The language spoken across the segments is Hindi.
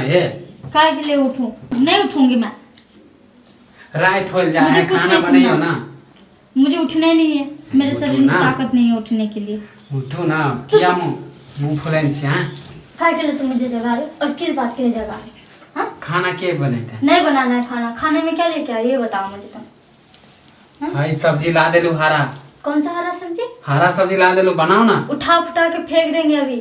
ये। काय के लिए उठूं? नहीं उठूंगी मैं। रात हो जाए खाना बनाइयो ना। मुझे उठना नहीं है, मेरे शरीर में ना। ताकत नहीं है उठने के लिए। उठो ना, क्या मुंह फुलाइन छी हां? काय के लिए तुम मुझे जगा रहे और किस बात के लिए जगा रहे? हाँ? खाना के बने थे? नहीं बनाना है खाना। खाने में क्या लेके आए ये बताओ मुझे तुम। हाय सब्जी ला देलू हरा। कौन सा हरा सब्जी? हरा सब्जी ला देलू, बनाओ ना। उठा फुटा के फेंक देंगे अभी।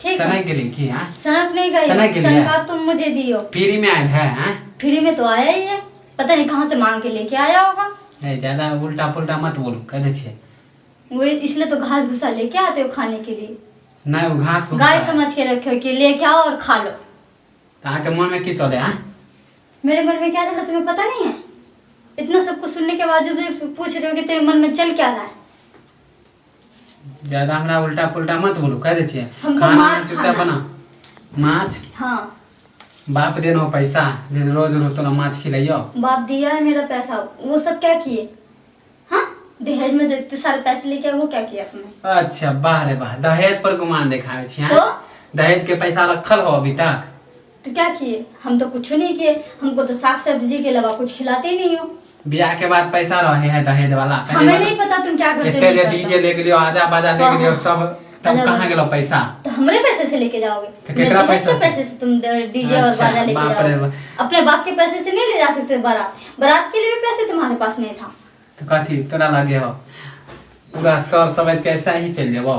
ठीक है? सनक के लिए की हां? सनक नहीं गई। सनक के लिए सनक तुम मुझे दियो। फ्री में आयल है हां? फ्री में तो आया ही है, पता नहीं कहाँ से मांग के लेके आया होगा। नहीं ज्यादा उल्टा पुल्टा मत बोलो, कह दे छे। वो इसलिए तो घास भूसा लेके आते हो खाने के लिए। नहीं वो घास गाय समझ के रखे कि लेके आओ और खा लो। ताके मन में की चले हां? मेरे मन में क्या चल रहा तुम्हें पता नहीं है? इतना सब कुछ सुनने के बाद भी पूछ रहे हो कि तेरे मन में चल क्या रहा है? ज्यादा हमरा उल्टा पुल्टा मत बोलो, कह दे छे। हमको खाना माछ चुपचाप खाना। बना। माछ? हाँ। बाप देनो पैसा जे रोज रोज तोरा माछ खिलाइयो। बाप दिया है मेरा पैसा, वो सब क्या किए? हाँ, दहेज में जो इतने सारे पैसे लेके आए वो क्या किया तुमने? अच्छा वाह रे वाह, दहेज पर गुमान दिखावे छी हां? तो दहेज के पैसा रखल हो अभी तक? तो क्या किए? हम तो कुछ नहीं किए, हमको तो साग सब्जी के अलावा कुछ खिलाते ही नहीं हो। ब्याह के बाद पैसा रहे है दहेज वाला? हमें नहीं पता तुम क्या करते इतने डीजे लेके लियो, आजा बाजा लेके लियो सब, तब आजा कहाँ बाजा। गेलो पैसा? तो हमरे पैसे से लेके जाओगे? तो केकरा मेरे दहेज पैसा के से? पैसे से तुम डीजे और अच्छा, बाजा लेके बाप रे जाओगे? बाप। अपने बाप के पैसे से नहीं ले जा सकते बारात। बारात के लिए भी पैसे तुम्हारे पास नहीं था। तो कथी तोरा लगे हो पूरा सर समझ के ऐसा ही चल जाबो?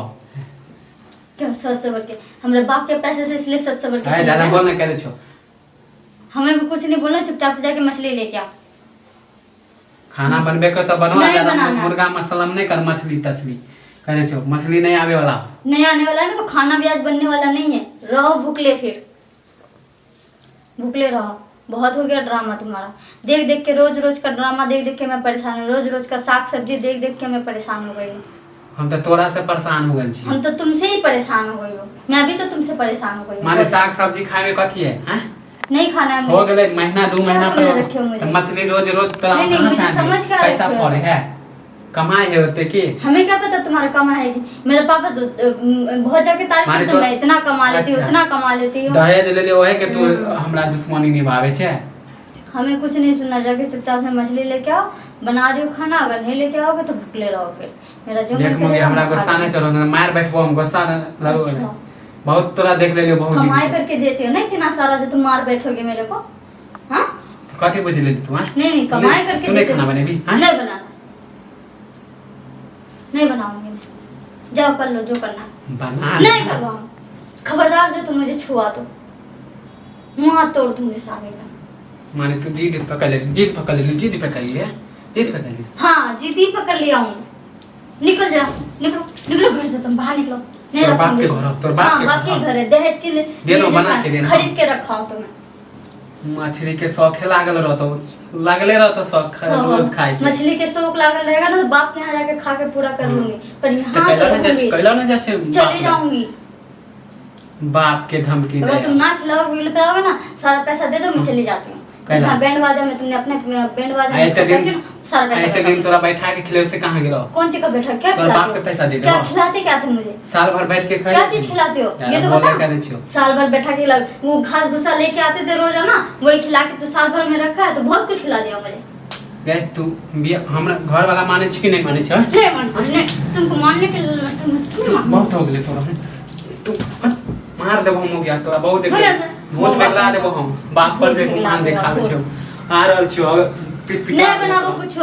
क्या सच सबर के? हमारे बाप के पैसे से इसलिए सच सबर के हाय चले ज्यादा गए? बोलने करे छो। हमें भी कुछ नहीं बोलना, चुपचाप से जाके मछली लेके आओ। खाना बनबे को तो बनवा, नहीं ज्यादा बनाना। मुर्गा मसलम नहीं कर, मछली तछली करे छो। मछली नहीं आवे वाला। नहीं आने वाला है ना, तो खाना भी आज बनने वाला नहीं है। रहो भूखले, फिर भूखले रहो। बहुत हो गया ड्रामा तुम्हारा। देख देख के रोज रोज का ड्रामा देख देख के मैं परेशान हूँ। रोज रोज का साग सब्जी देख देख के मैं परेशान हो गई हूँ। हम तो तोरा से परेशान हो गए छी। हम तो तुमसे ही परेशान हो गई हूँ। मैं भी तो तुमसे परेशान हो गई माने हूँ। साग सब्जी खाए में कथी है हैं? नहीं खाना है हो मुझे। गेले महीना दो महीना समझ रखे हो मुझे? तो मछली रोज रोज तोरा नहीं, नहीं, कहाँ मुझे से आने? समझ क्या पैसा रखे हो? पड़े है, कमाए है होते की? हमें क्या पता तुम्हारा कमाएगी। मेरे पापा तो बहुत जाके तारीफ माने करते तो- मैं इतना कमा लेती हूँ, अच्छा। इतना कमा लेती हूँ। दहेज ले लियो है कि तू हमरा दुश्मनी निभावे छे? हमें कुछ नहीं सुनना, जाके चुपचाप से मछली लेके आओ। बना रही हूँ खाना, अगर नहीं लेके आओगे तो भूखले रहो। फिर मेरा जो मन देख मुझे करेगा हमरा मैं खा गुस्सा नहीं लूंगी। चलो, मार बैठबो हम, गुस्सा न लगो। अच्छा। बहुत तोरा देख ले लियो बहुत दिन कमाई से। करके देती हो ना इतना सारा जो तुम मार बैठोगे मेरे को। हाँ, कथी बुझ ले तू हां? नहीं कमाई करके तू नहीं देती खाना हो। बनेबी हां? नहीं बनाना, नहीं बनाऊंगी मैं। जाओ कर लो जो करना है। बना नहीं करवाऊंगी। खबरदार जो तुम मुझे छुआ तो मुंह हाथ तोड़ दूंगी सारे का। माने तू जिद पकड़ ले, जिद पकड़ ले, जिद पकड़ ले, जिद पकड़ ले। हाँ, जीती पकड़ लिया हूँ। निकल जाओ, निकलो निकलो घर से, तुम बाहर निकलो। नहीं तोर बाप रखूंगी। के घर हो, तोर बाप हाँ, के बाप घर के हो। घर है। दहेज के लिए दे दो, लिए बना जैसा के देना। खरीद के रखा हूँ तुम्हें। मछली के शौक लागल रहतो, लागले रहतो शौक रोज खाए के। मछली के शौक लागल रहेगा ना तो बाप के यहाँ जाके खा के पूरा कर लूंगी। पर यहाँ तो कैला रहूंगी। ना जाचे चली जाऊंगी। बाप के धमकी अगर दे। तुम ना खिलाओगे पिलाओगे ना, सारा पैसा दे दो, मैं चली जाती हूँ। कैला? जितना बैंड बाजा में तुमने अपने बैंड बाजा में आइते खर्चा दिन किया ना, सारा पैसा आइते दे दिन दो। तोरा बैठा के खिले से कहां गिरो? कौन सी का बैठा क्या तोरा खिलाते बाप हो? के पैसा दे दो। क्या खिलाते क्या थे मुझे? साल भर बैठ के खाए। क्या चीज खिलाते हो ये तो बता। करे छियो। साल भर बैठा के वो घास भूसा लेके आते थे रोजाना, वही खिला के तो साल भर में रखा है, तो बहुत कुछ खिला दिया मुझे। गए तू हमरा घर वाला माने छी कि नहीं माने छ? नहीं मानती, नहीं। तुमको मानने के लिए तुम बहुत हो गेले तोरा। तू मार देबो हम हो गया तोरा बहुत देख। बोला सर। बहुत बेगला देबो हम। बाप पर जे मान देखावे छियो। आ रहल छियो अब पिट नहीं बनाबो कुछ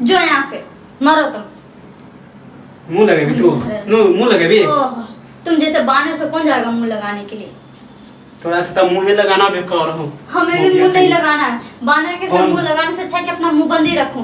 जो यहाँ से मरो तुम। मुंह लगेबी तू? नो मुंह लगेबी? ओह, तुम जैसे बानर से कौन जाएगा मुंह लगाने के लिए? थोड़ा सा तो मुंह लगाना बेकार हो। हमें भी मुंह नहीं लगाना है। बानर के साथ मुंह लगाने से अच्छा है कि अपना मुंह बंद ही रखूं।